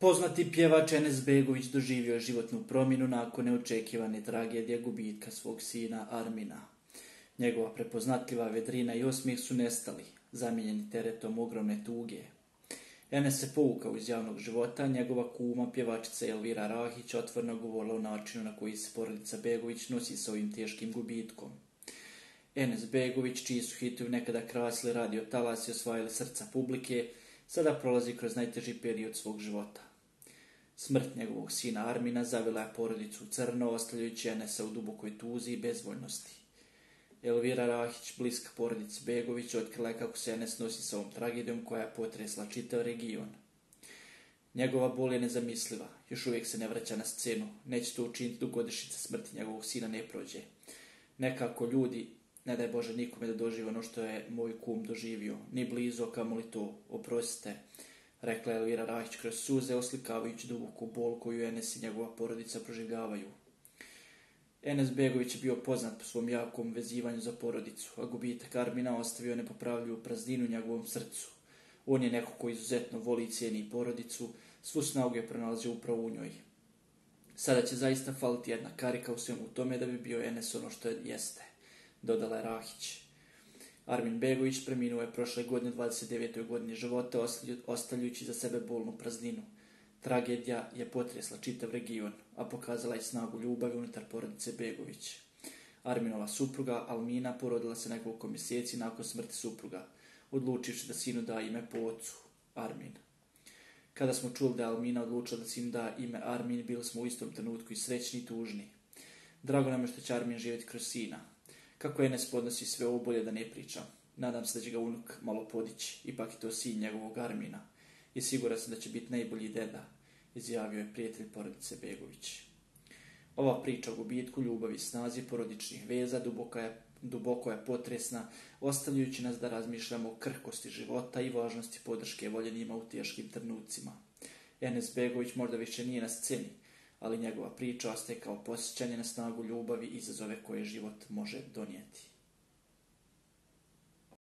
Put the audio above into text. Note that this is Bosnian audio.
Poznati pjevač Enes Begović doživio je životnu promjenu nakon neočekivane tragedije gubitka svog sina Armina. Njegova prepoznatljiva vedrina i osmijeh su nestali, zamijenjeni teretom ogromne tuge. Enes se povukao iz javnog života, njegova kuma, pjevačica Elvira Rahić, otvoreno govorila o načinu na koji se porodica Begović nosi sa ovim teškim gubitkom. Enes Begović, čiji su hitovi nekada krasili radio talas i osvajali srca publike, sada prolazi kroz najteži period svog života. Smrt njegovog sina Armina zavila je porodicu u crno, ostavljajući Enesa u dubokoj tuzi i bezvoljnosti. Elvira Rahić, bliska porodici Begović, otkrila je kako se Enes nosi sa ovom tragedijom koja je potresla čitav region. Njegova bol je nezamisliva, još uvijek se ne vraća na scenu, neće to učiniti dok godišnjica smrti njegovog sina ne prođe. Nekako ljudi, ne daj Bože nikome da doživi ono što je moj kum doživio, ni blizu, kamoli to, oprostite, rekla je Elvira Rahić kroz suze, oslikavajući duboku bol koju Enes i njegova porodica proživljavaju. Enes Begović je bio poznat po svom jakom vezivanju za porodicu, a gubitak Armina ostavio nepopravljivu prazninu u njegovom srcu. On je neko koji izuzetno voli i cijeni porodicu, svu snagu je pronalazio upravo u njoj. Sada će zaista faliti jedna karika u svemu tome da bi bio Enes ono što jeste, dodala je Rahić. Armin Begović preminuo je prošle godine 29. godini života, ostavljajući za sebe bolnu prazninu. Tragedija je potresla čitav region, a pokazala je snagu ljubavi unutar porodice Begović. Arminova supruga Almina porodila se nekoliko mjeseci nakon smrti supruga, odlučivši da sinu da ime po ocu, Armin. Kada smo čuli da je Almina odlučila da sinu da ime Armin, bili smo u istom trenutku i srećni i tužni. Drago nam je što će Armin živjeti kroz sina. Kako Enes podnosi sve ovo, bolje da ne pričam. Nadam se da će ga unuk malo podići, ipak je to sin njegovog Armina. I siguran sam da će biti najbolji deda, izjavio je prijatelj porodice Begović. Ova priča o gubitku, ljubavi i snazi porodičnih veza duboko je potresna, ostavljajući nas da razmišljamo o krhkosti života i važnosti podrške voljenima u teškim trenucima. Enes Begović možda više nije na sceni, ali njegova priča ostaje kao posjećanje na snagu ljubavi i izazove koje život može donijeti.